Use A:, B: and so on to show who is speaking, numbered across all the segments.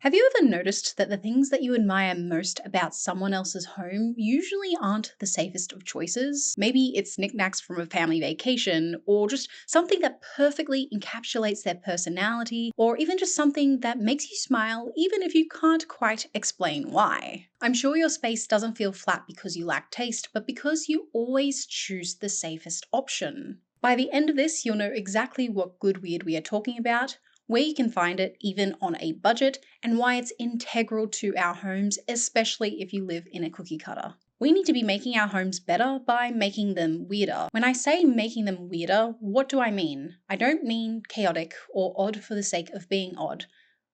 A: Have you ever noticed that the things that you admire most about someone else's home usually aren't the safest of choices? Maybe it's knickknacks from a family vacation, or just something that perfectly encapsulates their personality, or even just something that makes you smile even if you can't quite explain why. I'm sure your space doesn't feel flat because you lack taste, but because you always choose the safest option. By the end of this, you'll know exactly what good weird we are talking about, where you can find it even on a budget, and why it's integral to our homes, especially if you live in a cookie cutter. We need to be making our homes better by making them weirder. When I say making them weirder, what do I mean? I don't mean chaotic or odd for the sake of being odd.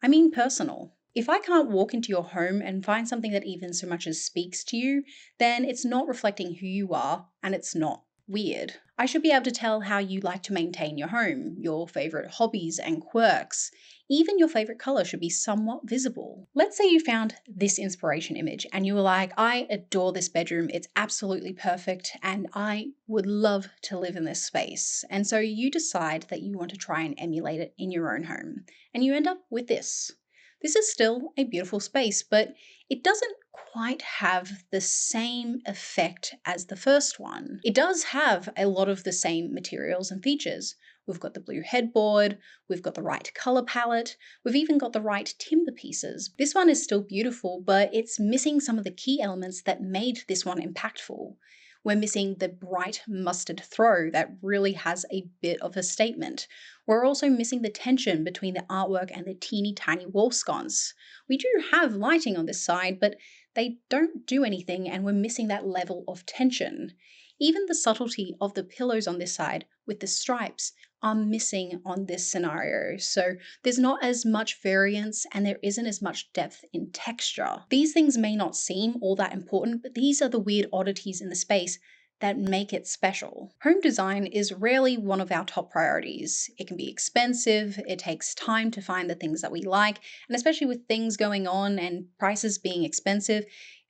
A: I mean personal. If I can't walk into your home and find something that even so much as speaks to you, then it's not reflecting who you are, and it's not weird. I should be able to tell how you like to maintain your home, your favorite hobbies and quirks. Even your favorite color should be somewhat visible. Let's say you found this inspiration image and you were like, I adore this bedroom, it's absolutely perfect, and I would love to live in this space. And so you decide that you want to try and emulate it in your own home. And you end up with this. This is still a beautiful space, but it doesn't quite have the same effect as the first one. It does have a lot of the same materials and features. We've got the blue headboard, we've got the right color palette, we've even got the right timber pieces. This one is still beautiful, but it's missing some of the key elements that made this one impactful. We're missing the bright mustard throw that really has a bit of a statement. We're also missing the tension between the artwork and the teeny tiny wall sconce. We do have lighting on this side, but they don't do anything, and we're missing that level of tension. Even the subtlety of the pillows on this side with the stripes are missing on this scenario. So there's not as much variance and there isn't as much depth in texture. These things may not seem all that important, but these are the weird oddities in the space that make it special. Home design is rarely one of our top priorities. It can be expensive, it takes time to find the things that we like, and especially with things going on and prices being expensive,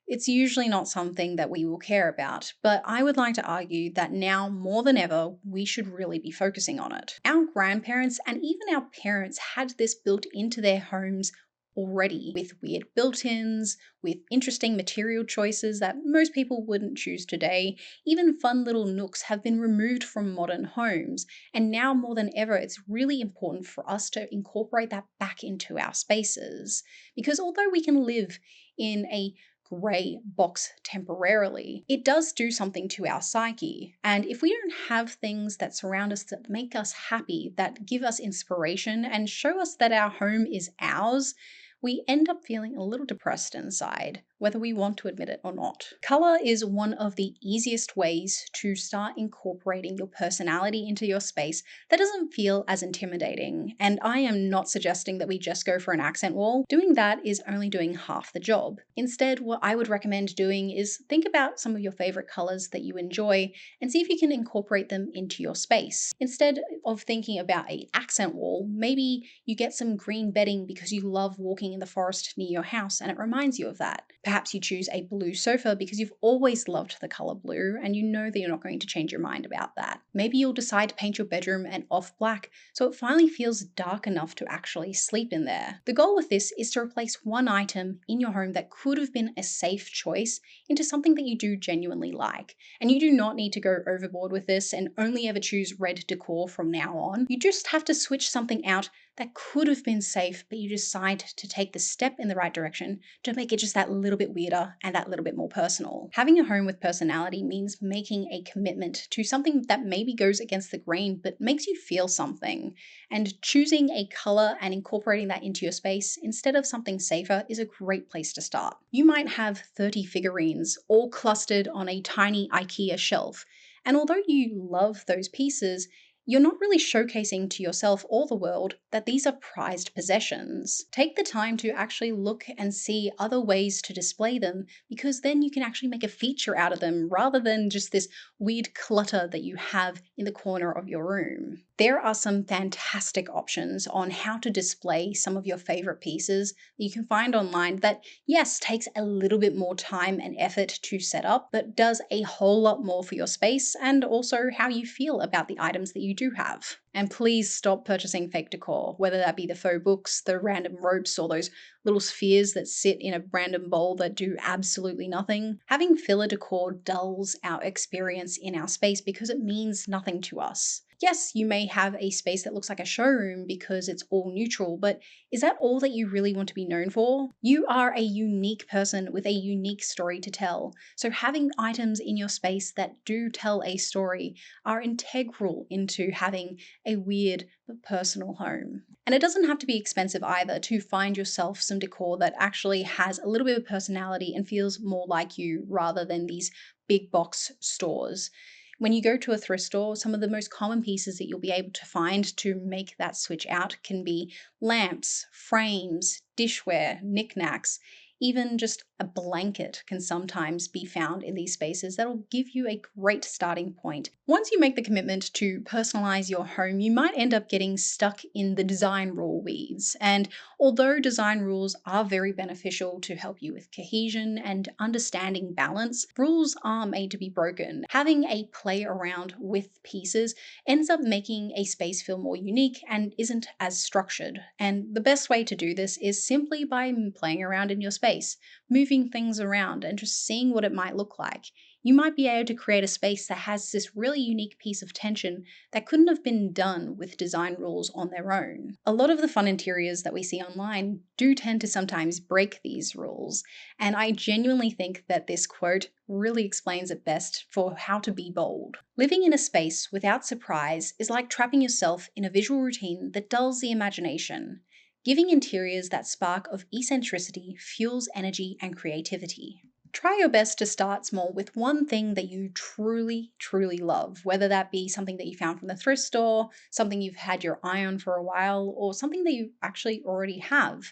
A: it's usually not something that we will care about, but I would like to argue that now more than ever, we should really be focusing on it. Our grandparents and even our parents had this built into their homes already, with weird built-ins, with interesting material choices that most people wouldn't choose today. Even fun little nooks have been removed from modern homes, and now more than ever, it's really important for us to incorporate that back into our spaces. Because although we can live in a grey box temporarily, it does do something to our psyche. And if we don't have things that surround us that make us happy, that give us inspiration and show us that our home is ours, we end up feeling a little depressed inside, whether we want to admit it or not. Color is one of the easiest ways to start incorporating your personality into your space that doesn't feel as intimidating. And I am not suggesting that we just go for an accent wall. Doing that is only doing half the job. Instead, what I would recommend doing is think about some of your favorite colors that you enjoy and see if you can incorporate them into your space. Instead of thinking about an accent wall, maybe you get some green bedding because you love walking in the forest near your house and it reminds you of that. Perhaps you choose a blue sofa because you've always loved the color blue and you know that you're not going to change your mind about that. Maybe you'll decide to paint your bedroom an off black so it finally feels dark enough to actually sleep in there. The goal with this is to replace one item in your home that could have been a safe choice into something that you do genuinely like. And you do not need to go overboard with this and only ever choose red decor from now on. You just have to switch something out that could have been safe, but you decide to take the step in the right direction to make it just that little bit weirder and that little bit more personal. Having a home with personality means making a commitment to something that maybe goes against the grain, but makes you feel something. And choosing a color and incorporating that into your space instead of something safer is a great place to start. You might have 30 figurines all clustered on a tiny IKEA shelf. And although you love those pieces, you're not really showcasing to yourself or the world that these are prized possessions. Take the time to actually look and see other ways to display them, because then you can actually make a feature out of them rather than just this weird clutter that you have in the corner of your room. There are some fantastic options on how to display some of your favorite pieces that you can find online that, yes, takes a little bit more time and effort to set up, but does a whole lot more for your space and also how you feel about the items that you do have. And please stop purchasing fake decor, whether that be the faux books, the random ropes, or those little spheres that sit in a random bowl that do absolutely nothing. Having filler decor dulls our experience in our space because it means nothing to us. Yes, you may have a space that looks like a showroom because it's all neutral, but is that all that you really want to be known for? You are a unique person with a unique story to tell, so having items in your space that do tell a story are integral into having a weird but personal home. And it doesn't have to be expensive either to find yourself some decor that actually has a little bit of personality and feels more like you rather than these big box stores. When you go to a thrift store, some of the most common pieces that you'll be able to find to make that switch out can be lamps, frames, dishware, knickknacks. Even just a blanket can sometimes be found in these spaces that'll give you a great starting point. Once you make the commitment to personalize your home, you might end up getting stuck in the design rule weeds. And although design rules are very beneficial to help you with cohesion and understanding balance, rules are made to be broken. Having a play around with pieces ends up making a space feel more unique and isn't as structured. And the best way to do this is simply by playing around in your space, moving things around and just seeing what it might look like. You might be able to create a space that has this really unique piece of tension that couldn't have been done with design rules on their own. A lot of the fun interiors that we see online do tend to sometimes break these rules, and I genuinely think that this quote really explains it best for how to be bold. Living in a space without surprise is like trapping yourself in a visual routine that dulls the imagination. Giving interiors that spark of eccentricity fuels energy and creativity. Try your best to start small with one thing that you truly, truly love, whether that be something that you found from the thrift store, something you've had your eye on for a while, or something that you actually already have.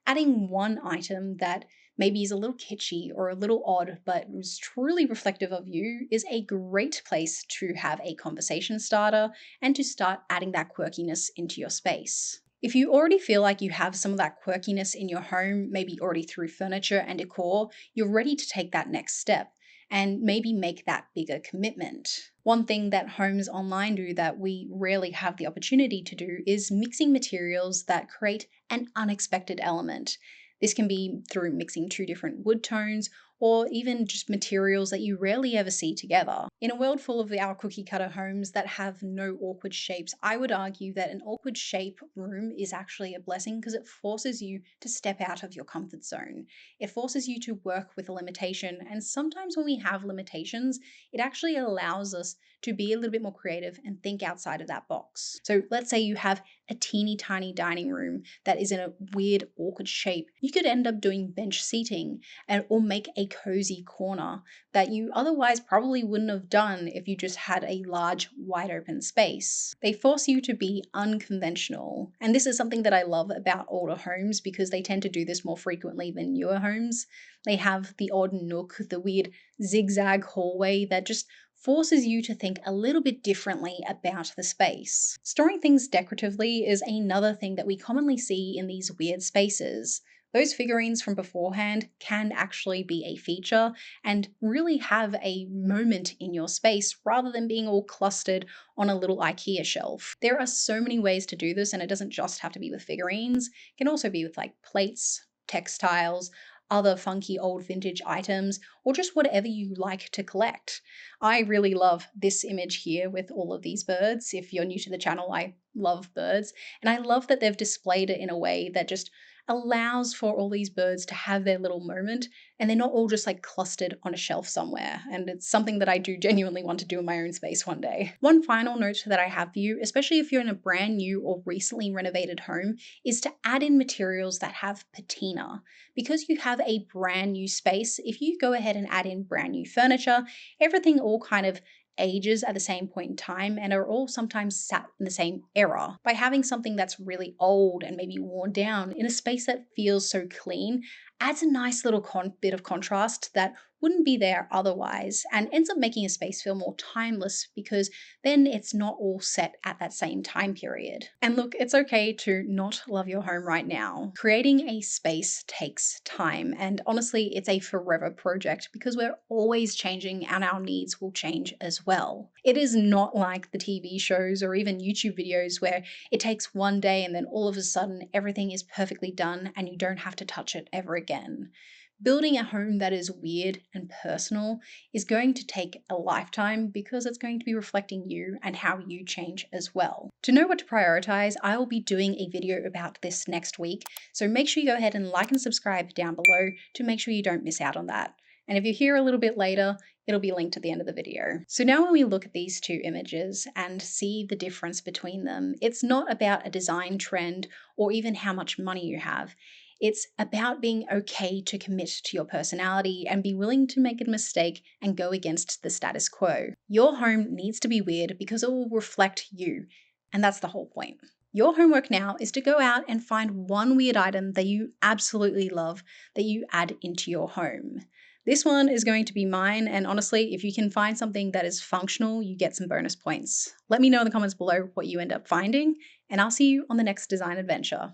A: Adding one item that maybe is a little kitschy or a little odd, but is truly reflective of you is a great place to have a conversation starter and to start adding that quirkiness into your space. If you already feel like you have some of that quirkiness in your home, maybe already through furniture and decor, you're ready to take that next step and maybe make that bigger commitment. One thing that homes online do that we rarely have the opportunity to do is mixing materials that create an unexpected element. This can be through mixing two different wood tones or even just materials that you rarely ever see together. In a world full of our cookie cutter homes that have no awkward shapes, I would argue that an awkward shape room is actually a blessing because it forces you to step out of your comfort zone. It forces you to work with a limitation, and sometimes when we have limitations, it actually allows us to be a little bit more creative and think outside of that box. So let's say you have a teeny tiny dining room that is in a weird, awkward shape. You could end up doing bench seating or make a cozy corner that you otherwise probably wouldn't have done if you just had a large, wide open space. They force you to be unconventional. And this is something that I love about older homes because they tend to do this more frequently than newer homes. They have the odd nook, the weird zigzag hallway that just forces you to think a little bit differently about the space. Storing things decoratively is another thing that we commonly see in these weird spaces. Those figurines from beforehand can actually be a feature and really have a moment in your space rather than being all clustered on a little IKEA shelf. There are so many ways to do this, and it doesn't just have to be with figurines. It can also be with like plates, textiles, other funky old vintage items, or just whatever you like to collect. I really love this image here with all of these birds. If you're new to the channel, I love birds, and I love that they've displayed it in a way that just allows for all these birds to have their little moment and they're not all just like clustered on a shelf somewhere. And it's something that I do genuinely want to do in my own space one day. One final note that I have for you, especially if you're in a brand new or recently renovated home, is to add in materials that have patina. Because you have a brand new space, if you go ahead and add in brand new furniture, everything all kind of ages at the same point in time and are all sometimes sat in the same era. By having something that's really old and maybe worn down in a space that feels so clean adds a nice little bit of contrast that wouldn't be there otherwise, and ends up making a space feel more timeless because then it's not all set at that same time period. And look, it's okay to not love your home right now. Creating a space takes time, and honestly, it's a forever project because we're always changing and our needs will change as well. It is not like the TV shows or even YouTube videos where it takes one day and then all of a sudden everything is perfectly done and you don't have to touch it ever again. Building a home that is weird and personal is going to take a lifetime because it's going to be reflecting you and how you change as well. To know what to prioritize, I will be doing a video about this next week, so make sure you go ahead and like and subscribe down below to make sure you don't miss out on that. And if you're here a little bit later, it'll be linked at the end of the video. So now when we look at these two images and see the difference between them, it's not about a design trend or even how much money you have. It's about being okay to commit to your personality and be willing to make a mistake and go against the status quo. Your home needs to be weird because it will reflect you, and that's the whole point. Your homework now is to go out and find one weird item that you absolutely love that you add into your home. This one is going to be mine, and honestly, if you can find something that is functional, you get some bonus points. Let me know in the comments below what you end up finding, and I'll see you on the next design adventure.